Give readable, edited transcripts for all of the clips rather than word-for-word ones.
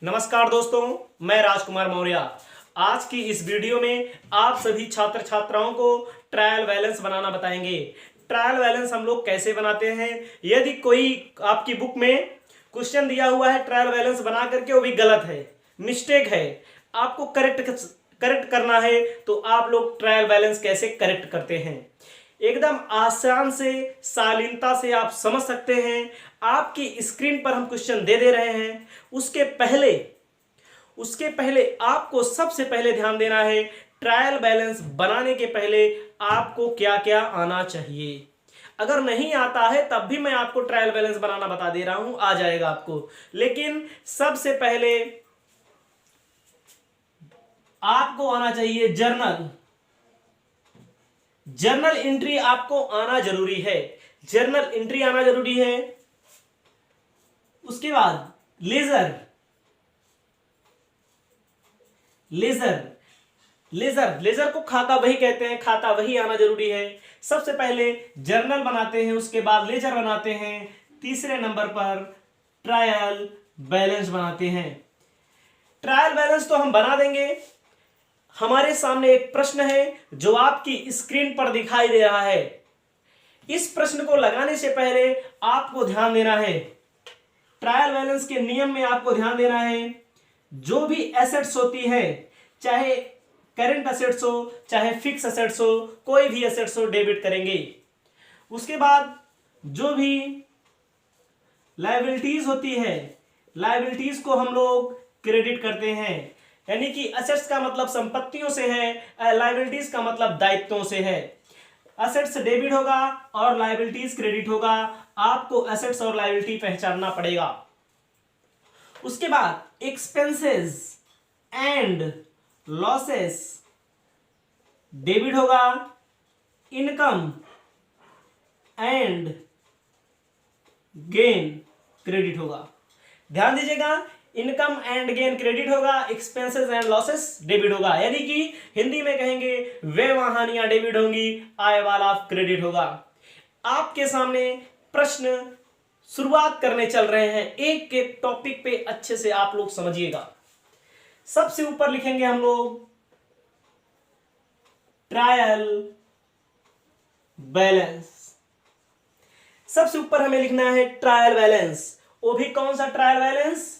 नमस्कार दोस्तों, मैं राजकुमार मौर्य। आज की इस वीडियो में आप सभी छात्र छात्राओं को ट्रायल बैलेंस बनाना बताएंगे। ट्रायल बैलेंस हम लोग कैसे बनाते हैं, यदि कोई आपकी बुक में क्वेश्चन दिया हुआ है ट्रायल बैलेंस बना करके वो भी गलत है, मिस्टेक है, आपको करेक्ट करना है, तो आप लोग ट्रायल बैलेंस कैसे करेक्ट करते हैं एकदम आसान से शालीनता से आप समझ सकते हैं। आपकी स्क्रीन पर हम क्वेश्चन दे रहे हैं, उसके पहले आपको सबसे पहले ध्यान देना है ट्रायल बैलेंस बनाने के पहले आपको क्या क्या आना चाहिए। अगर नहीं आता है तब भी मैं आपको ट्रायल बैलेंस बनाना बता दे रहा हूं, आ जाएगा आपको। लेकिन सबसे पहले आपको आना चाहिए जर्नल एंट्री आपको आना जरूरी है। जर्नल एंट्री आना जरूरी है। उसके बाद लेजर को खाता वही कहते हैं, खाता वही आना जरूरी है। सबसे पहले जर्नल बनाते हैं, उसके बाद लेजर बनाते हैं, तीसरे नंबर पर ट्रायल बैलेंस बनाते हैं। ट्रायल बैलेंस तो हम बना देंगे। हमारे सामने एक प्रश्न है जो आपकी स्क्रीन पर दिखाई दे रहा है। इस प्रश्न को लगाने से पहले आपको ध्यान देना है, ट्रायल बैलेंस के नियम में आपको ध्यान देना है। जो भी एसेट्स होती है, चाहे करंट एसेट्स हो चाहे फिक्स एसेट्स हो, कोई भी एसेट्स हो, डेबिट करेंगे। उसके बाद जो भी लायबिलिटीज होती है, लायबिलिटीज को हम लोग क्रेडिट करते हैं। यानी कि एसेट्स का मतलब संपत्तियों से है, लायबिलिटीज का मतलब दायित्वों से है। एसेट्स डेबिट होगा और लायबिलिटीज क्रेडिट होगा। आपको एसेट्स और लायबिलिटी पहचानना पड़ेगा। उसके बाद एक्सपेंसेस एंड लॉसेस डेबिट होगा, इनकम एंड गेन क्रेडिट होगा। ध्यान दीजिएगा, इनकम एंड गेन क्रेडिट होगा, एक्सपेंसेस एंड लॉसेस डेबिट होगा। यानी कि हिंदी में कहेंगे व्यय व हानियां डेबिट होंगी, आय वाला क्रेडिट होगा। आपके सामने प्रश्न शुरुआत करने चल रहे हैं, एक एक टॉपिक पे अच्छे से आप लोग समझिएगा। सबसे ऊपर लिखेंगे हम लोग ट्रायल बैलेंस। सबसे ऊपर हमें लिखना है ट्रायल बैलेंस। वो भी कौन सा ट्रायल बैलेंस?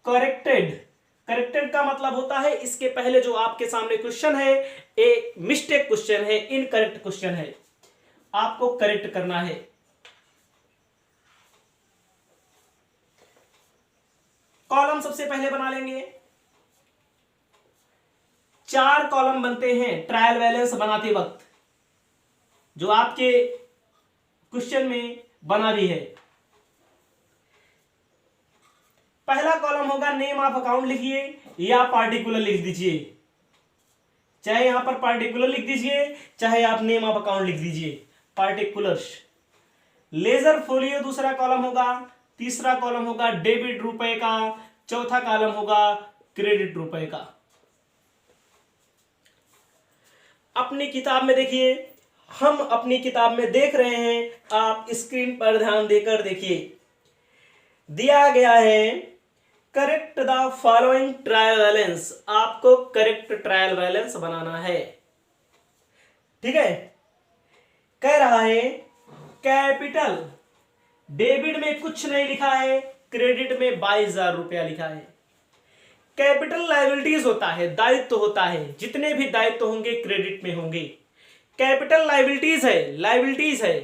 करेक्टेड का मतलब होता है इसके पहले जो आपके सामने क्वेश्चन है ए मिस्टेक क्वेश्चन है, इनकरेक्ट क्वेश्चन है, आपको करेक्ट करना है। कॉलम सबसे पहले बना लेंगे। 4 कॉलम बनते हैं ट्रायल बैलेंस बनाते वक्त, जो आपके क्वेश्चन में बना भी है। पहला कॉलम होगा नेम ऑफ अकाउंट, लिखिए या पार्टिकुलर लिख दीजिए। चाहे यहां पर पार्टिकुलर लिख दीजिए, चाहे आप नेम ऑफ अकाउंट लिख दीजिए, पार्टिकुलर्स। लेजर फोलियो दूसरा कॉलम होगा, तीसरा कॉलम होगा डेबिट रुपए का, चौथा कॉलम होगा क्रेडिट रुपए का। अपनी किताब में देखिए, हम अपनी किताब में देख रहे हैं, आप स्क्रीन पर ध्यान देकर देखिए। दिया गया है correct the following trial balance. आपको करेक्ट ट्रायल बैलेंस बनाना है, ठीक है। कह रहा है कैपिटल डेबिट में कुछ नहीं लिखा है, क्रेडिट में 22,000 रुपया लिखा है। कैपिटल लायबिलिटीज होता है, दायित्व होता है, जितने भी दायित्व होंगे क्रेडिट में होंगे। कैपिटल लायबिलिटीज है,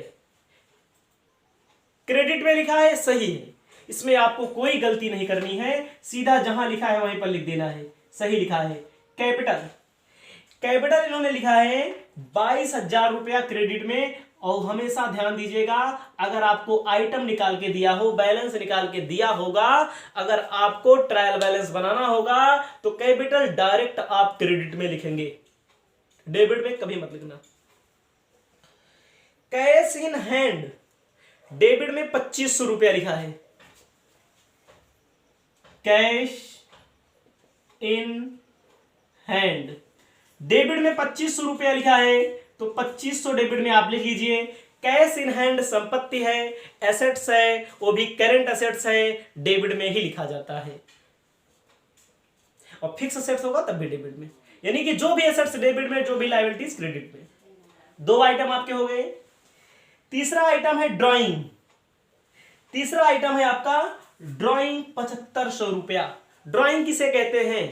क्रेडिट में लिखा है, सही है। इसमें आपको कोई गलती नहीं करनी है, सीधा जहां लिखा है वहीं पर लिख देना है, सही लिखा है। कैपिटल इन्होंने लिखा है 22,000 रुपया क्रेडिट में। और हमेशा ध्यान दीजिएगा, अगर आपको आइटम निकाल के दिया हो, बैलेंस निकाल के दिया होगा, अगर आपको ट्रायल बैलेंस बनाना होगा तो कैपिटल डायरेक्ट आप क्रेडिट में लिखेंगे, डेबिट में कभी मत लिखना। कैश इन हैंड डेबिट में 2500 रुपया लिखा है। कैश इन हैंड डेबिट में 2500 रुपया लिखा है, तो 2500 डेबिट में आप लिख लीजिए। कैश इन हैंड संपत्ति है, एसेट्स है, वो भी करेंट एसेट्स है, डेबिट में ही लिखा जाता है। और फिक्स एसेट्स होगा तब भी डेबिट में, यानी कि जो भी एसेट्स डेबिट में, जो भी लायबिलिटीज क्रेडिट में। दो आइटम आपके हो गए। तीसरा आइटम है ड्राइंग। तीसरा आइटम है आपका ड्राइंग, 7500 रुपया। ड्राइंग किसे कहते हैं?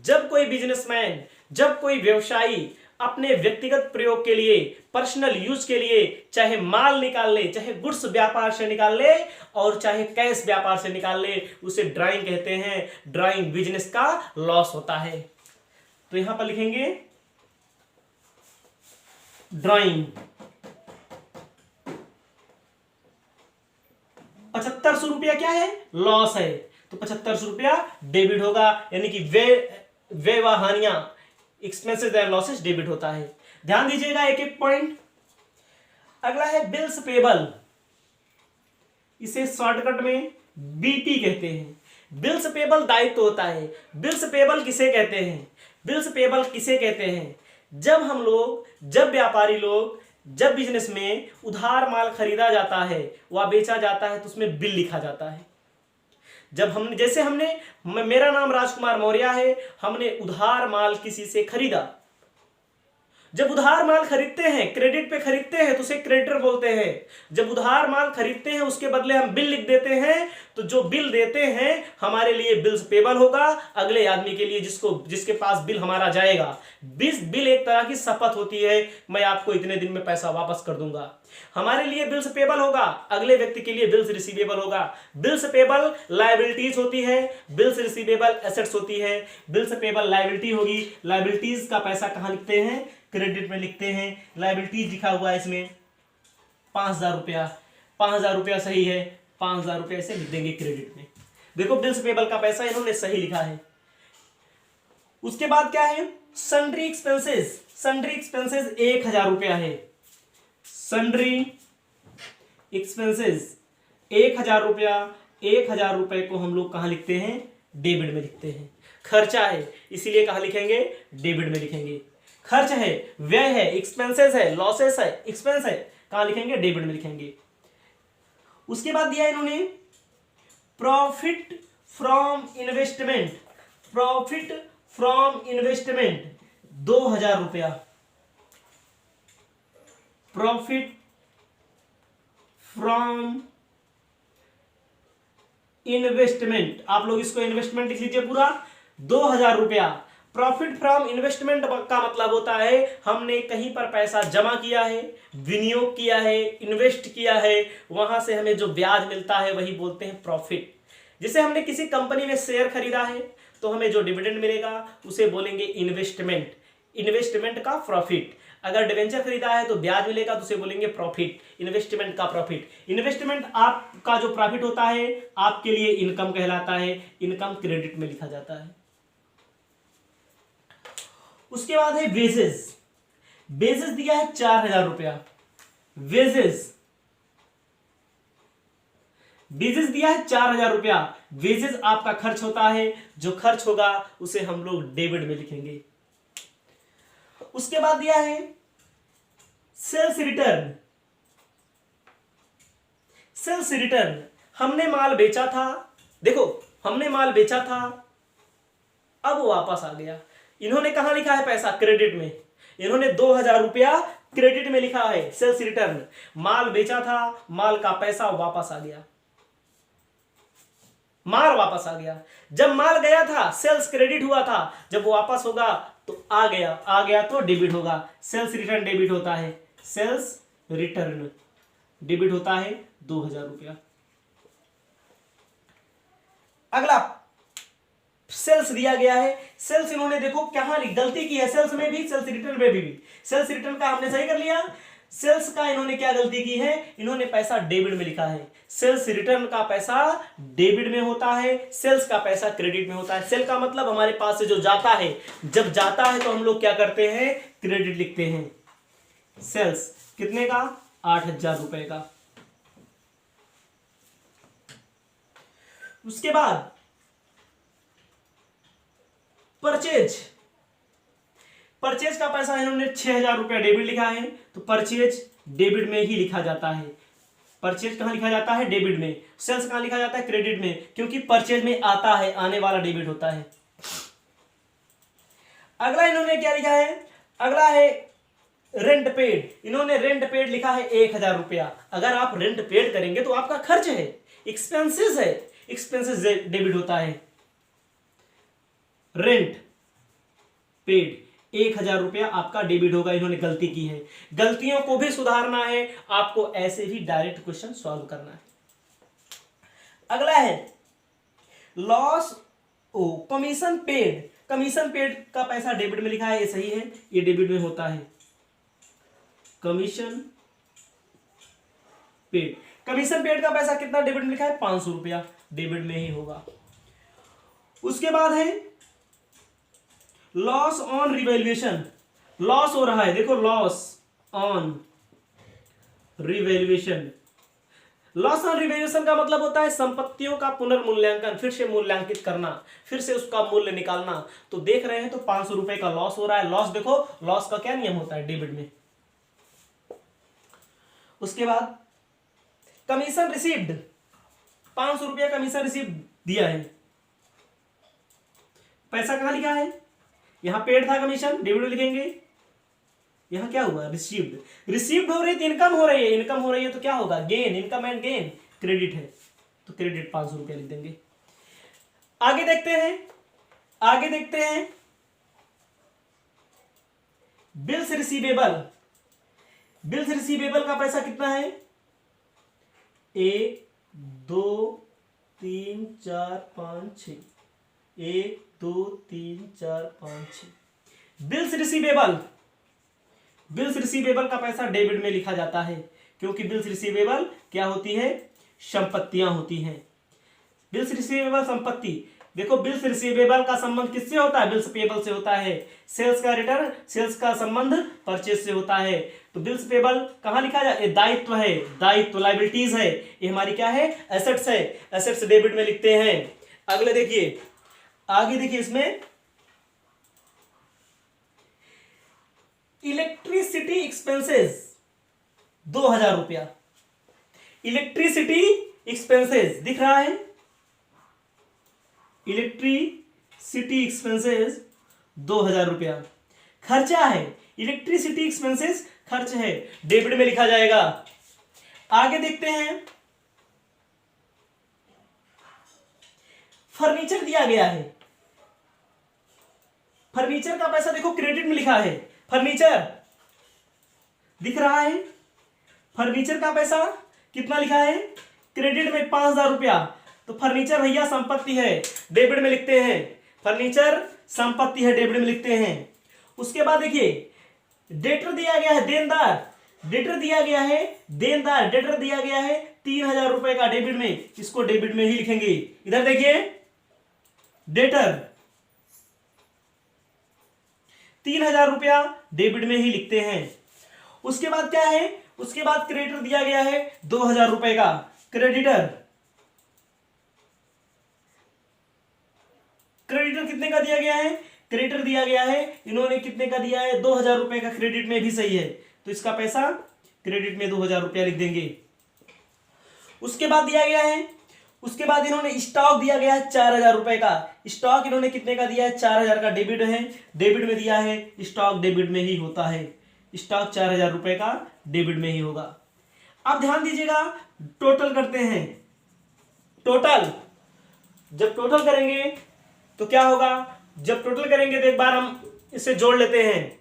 जब कोई बिजनेसमैन, जब कोई व्यवसायी अपने व्यक्तिगत प्रयोग के लिए, पर्सनल यूज के लिए, चाहे माल निकाल ले, चाहे गुड्स व्यापार से निकाल ले और चाहे कैश व्यापार से निकाल ले, उसे ड्राइंग कहते हैं। ड्राइंग बिजनेस का लॉस होता है। तो यहां पर लिखेंगे ड्राइंग 7500 रुपया क्या है? लॉस है। तो 7500 रुपया डेबिट होगा, यानी कि वे व हानियां, एक्सपेंसेस एंड लॉसेस डेबिट होता है। ध्यान दीजिएगा एक एक पॉइंट। अगला है बिल्स पेबल। इसे शॉर्टकट में बीपी कहते हैं। बिल्स पेबल दायित्व होता है। बिल्स पेबल किसे कहते हैं? बिल्स पेबल किसे कहते हैं? जब हम लोग, जब व्यापारी लोग, जब बिजनेस में उधार माल खरीदा जाता है व बेचा जाता है तो उसमें बिल लिखा जाता है। जब हम, जैसे मेरा नाम राजकुमार मौर्य है, हमने उधार माल किसी से खरीदा। जब उधार माल खरीदते हैं, क्रेडिट पे खरीदते हैं तो उसे क्रेडिटर बोलते हैं। जब उधार माल खरीदते हैं उसके बदले हम बिल लिख देते हैं, तो जो बिल देते हैं हमारे लिए बिल्स पेबल होगा, अगले आदमी के लिए जिसके पास बिल हमारा जाएगा। बिल एक तरह की शपथ होती है, मैं आपको इतने दिन में पैसा वापस कर दूंगा। हमारे लिए बिल्स पेबल होगा, अगले व्यक्ति के लिए बिल्स रिसीवेबल होगा। बिल्स पेबल लायबिलिटीज होती है, बिल्स रिसीवेबल एसेट्स होती है। बिल्स पेबल लायबिलिटी होगी, लायबिलिटीज का पैसा कहां लिखते हैं? क्रेडिट में लिखते हैं। लायबिलिटीज लिखा हुआ है इसमें 5000 रुपया। 5000 रुपया सही है, 5000 रुपया ऐसे लिख देंगे क्रेडिट में। देखो बिल्स पेबल का पैसा इन्होंने सही लिखा है। उसके बाद क्या है? Sundry expenses. सन्ड्री एक्सपेंसेस 1000 रुपया है। सन्ड्री एक्सपेंसेस 1000 रुपया। 1000 रुपए को हम लोग कहां लिखते हैं? डेबिट में लिखते हैं। खर्चा है, इसीलिए कहां लिखेंगे? डेबिट में लिखेंगे। खर्च है, व्यय है, एक्सपेंसेस है, लॉसेस है, एक्सपेंस है, कहां लिखेंगे? डेबिट में लिखेंगे। उसके बाद दिया इन्होंने profit from investment. Profit from investment 2000 रुपया। प्रॉफिट फ्रॉम इन्वेस्टमेंट, आप लोग इसको इन्वेस्टमेंट लिख लीजिए पूरा, 2000 रुपया। प्रॉफिट फ्रॉम इन्वेस्टमेंट का मतलब होता है हमने कहीं पर पैसा जमा किया है, विनियोग किया है, इन्वेस्ट किया है, वहां से हमें जो ब्याज मिलता है वही बोलते हैं प्रॉफिट। जैसे हमने किसी कंपनी में शेयर खरीदा है तो हमें जो डिविडेंड मिलेगा उसे बोलेंगे इन्वेस्टमेंट। इन्वेस्टमेंट का प्रॉफिट। अगर डिवेंचर खरीदा है तो ब्याज मिलेगा तो उसे बोलेंगे प्रॉफिट। इन्वेस्टमेंट का प्रॉफिट। इन्वेस्टमेंट आपका जो प्रॉफिट होता है आपके लिए इनकम कहलाता है। इनकम क्रेडिट में लिखा जाता है। उसके बाद है वेजेस। वेजेस दिया है 4000 रुपया। वेजेस दिया है 4000 रुपया। वेजेस आपका खर्च होता है, जो खर्च होगा उसे हम लोग डेबिट में लिखेंगे। उसके बाद दिया है सेल्स रिटर्न। सेल्स रिटर्न, हमने माल बेचा था, देखो हमने माल बेचा था, अब वो वापस आ गया। इन्होंने कहां लिखा है पैसा? क्रेडिट में। इन्होंने 2000 रुपया क्रेडिट में लिखा है। सेल्स रिटर्न, माल बेचा था, माल का पैसा वापस आ गया, माल वापस आ गया। जब माल गया था सेल्स क्रेडिट हुआ था, जब वो वापस होगा तो आ गया तो डेबिट होगा। सेल्स रिटर्न डेबिट होता है। सेल्स रिटर्न डेबिट होता है 2000 रुपया। अगला सेल्स दिया गया है। सेल्स इन्होंने देखो कहां गलती की है, सेल्स में भी, सेल्स रिटर्न में भी। सेल्स रिटर्न का हमने सही कर लिया। सेल्स का इन्होंने क्या गलती की है? इन्होंने पैसा डेबिट में लिखा है। सेल्स रिटर्न का पैसा डेबिट में होता है, सेल्स का पैसा क्रेडिट में होता है। सेल का मतलब हमारे पास से जो जाता है, जब जाता है तो हम लोग क्या करते हैं? क्रेडिट लिखते हैं। सेल्स कितने का? 8000 रुपए का। उसके बाद परचेज का पैसा इन्होंने 6000 रुपया डेबिट लिखा है, तो परचेज डेबिट में ही लिखा जाता है। परचेज कहाँ लिखा जाता है? डेबिट में। सेल्स कहाँ लिखा जाता है? क्रेडिट में, क्योंकि परचेज में आता है, आने वाला डेबिट होता है। अगला इन्होंने क्या लिखा है? अगला है रेंट पेड। इन्होंने रेंट पेड लिखा है 1000 रुपया। अगर आप रेंट पेड करेंगे तो आपका खर्च है, एक्सपेंसेस है, एक्सपेंसेस डेबिट होता है। रेंट पेड 1000 रुपया आपका डेबिट होगा। इन्होंने गलती की है, गलतियों को भी सुधारना है आपको, ऐसे ही डायरेक्ट क्वेश्चन सॉल्व करना है। अगला है लॉस ओ कमीशन पेड। कमीशन पेड का पैसा डेबिट में लिखा है, ये सही है, ये डेबिट में होता है। कमीशन पेड, कमीशन पेड का पैसा कितना डेबिट में लिखा है? 500 रुपया, डेबिट में ही होगा। उसके बाद है लॉस ऑन रिवैल्यूएशन। लॉस हो रहा है, देखो, loss on revaluation. Loss on revaluation का मतलब होता है संपत्तियों का पुनर्मूल्यांकन, फिर से मूल्यांकित करना, फिर से उसका मूल्य निकालना। तो देख रहे हैं तो 500 रुपए का लॉस हो रहा है। लॉस देखो, लॉस का क्या नियम होता है? डेबिट में। उसके बाद कमीशन रिसीव्ड, 500 रुपया कमीशन रिसीव दिया है। पैसा कहां लिखा है? यहां पेड था कमीशन, डेबिट में लिखेंगे। यहां क्या हुआ? रिसीव्ड। रिसीव्ड हो रही है तो इनकम हो रही है, इनकम हो रही है तो क्या होगा? Gain, income and gain. Credit है तो क्रेडिट 500 रुपया लिख देंगे। आगे देखते हैं, आगे देखते हैं बिल्स रिसीवेबल। बिल्स रिसीवेबल का पैसा कितना है? 1 2 3 4 5 6, 1 2 3 4 5 6। बिल्स रिसीवेबल, बिल्स रिसीवेबल का पैसा डेबिट में लिखा जाता है, क्योंकि बिल्स रिसीवेबल क्या होती है? संपत्तियां होती हैं। बिल्स रिसीवेबल संपत्ति। देखो, बिल्स रिसीवेबल का संबंध किससे होता है? बिल्स पेबल से होता है। सेल्स का रिटर्न, सेल्स का संबंध परचेज से होता है। तो बिल्स पेबल कहां लिखा जाए? दायित्व है, दायित्व, लायबिलिटीज है। ये हमारी क्या है? एसेट्स है। एसेट्स डेबिट में लिखते हैं। अगले देखिए, आगे देखिए, इसमें इलेक्ट्रिसिटी एक्सपेंसेस 2000 रुपया। इलेक्ट्रिसिटी एक्सपेंसेस दिख रहा है, इलेक्ट्रिसिटी एक्सपेंसेस 2000 रुपया खर्चा है। इलेक्ट्रिसिटी एक्सपेंसेस खर्च है, डेबिट में लिखा जाएगा। आगे देखते हैं, फर्नीचर दिया गया है। फर्नीचर का पैसा देखो क्रेडिट में लिखा है। फर्नीचर दिख रहा है, फर्नीचर का पैसा कितना लिखा है? क्रेडिट में 5000 रुपया। तो फर्नीचर भैया संपत्ति है, डेबिट में लिखते हैं। फर्नीचर संपत्ति है, डेबिट में लिखते हैं। उसके बाद देखिए, डेटर दिया गया है, देनदार। डेटर दिया गया है, देनदार। डेटर दिया गया है 3000 रुपए का, डेबिट में। इसको डेबिट में ही लिखेंगे। इधर देखिए, डेटर 3000 रुपया, डेबिट में ही लिखते हैं। उसके बाद क्या है? उसके बाद क्रेडिटर दिया गया है 2000 रुपए का। क्रेडिटर, क्रेडिटर कितने का दिया गया है? क्रेडिटर दिया गया है, इन्होंने कितने का दिया है? 2000 रुपए का। क्रेडिट में भी सही है, तो इसका पैसा क्रेडिट में 2000 रुपया लिख देंगे। उसके बाद दिया गया है, उसके बाद इन्होंने स्टॉक दिया गया है 4000 रुपए का। स्टॉक इन्होंने कितने का दिया है? 4000 का। डेबिट है, डेबिट में दिया है। स्टॉक डेबिट में ही होता है। स्टॉक 4000 रुपए का, डेबिट में ही होगा। अब ध्यान दीजिएगा, टोटल करते हैं। टोटल, जब टोटल करेंगे तो क्या होगा? जब टोटल करेंगे तो एक बार हम इसे जोड़ लेते हैं।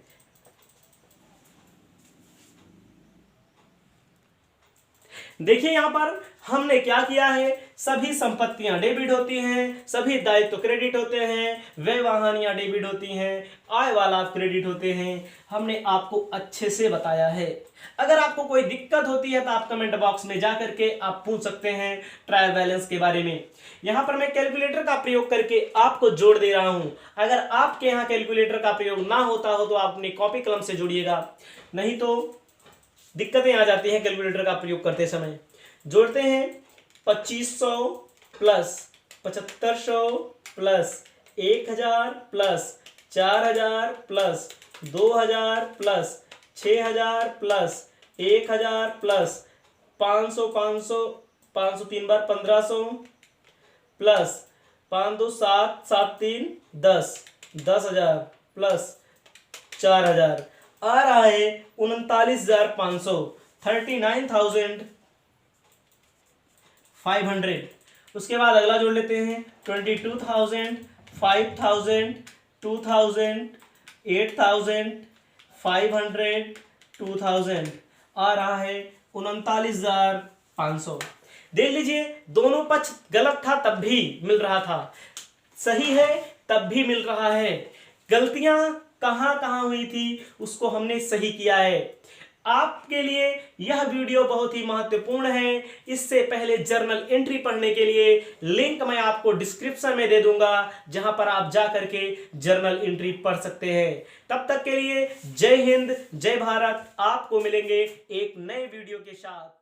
देखिए, यहां पर हमने क्या किया है? सभी संपत्तियां डेबिट होती हैं, सभी दायित्व क्रेडिट होते हैं, व्यय वाहनियां डेबिट होती हैं, आय वाला क्रेडिट होते हैं। हमने आपको अच्छे से बताया है। अगर आपको कोई दिक्कत होती है तो आप कमेंट बॉक्स में जा करके आप पूछ सकते हैं ट्रायल बैलेंस के बारे में। यहां पर मैं कैलकुलेटर का प्रयोग करके आपको जोड़ दे रहा हूं। अगर आपके यहां कैलकुलेटर का प्रयोग ना होता हो तो आप अपनी कॉपी कलम से जोड़िएगा, नहीं तो दिक्कतें आ जाती हैं कैलकुलेटर का प्रयोग करते समय। जोड़ते हैं 2500 plus 7500 plus 1000 plus 4000 plus 2000 plus 6000 plus 1000 plus 500 500 500 3 बार 1500 प्लस 5 2 7 7 3 10 10,000 प्लस 4,000 आ रहा है 39,500 39,500। उसके बाद अगला जोड़ लेते हैं 22,000 5,000 2,000 8,000 500 2,000 आ रहा है 39,500। देख लीजिए दोनों पक्ष गलत था तब भी मिल रहा था, सही है तब भी मिल रहा है। गलतियां कहां कहां हुई थी उसको हमने सही किया है। आपके लिए यह वीडियो बहुत ही महत्वपूर्ण है। इससे पहले जर्नल एंट्री पढ़ने के लिए लिंक मैं आपको डिस्क्रिप्शन में दे दूंगा, जहां पर आप जा करके जर्नल एंट्री पढ़ सकते हैं। तब तक के लिए जय हिंद जय भारत। आपको मिलेंगे एक नए वीडियो के साथ।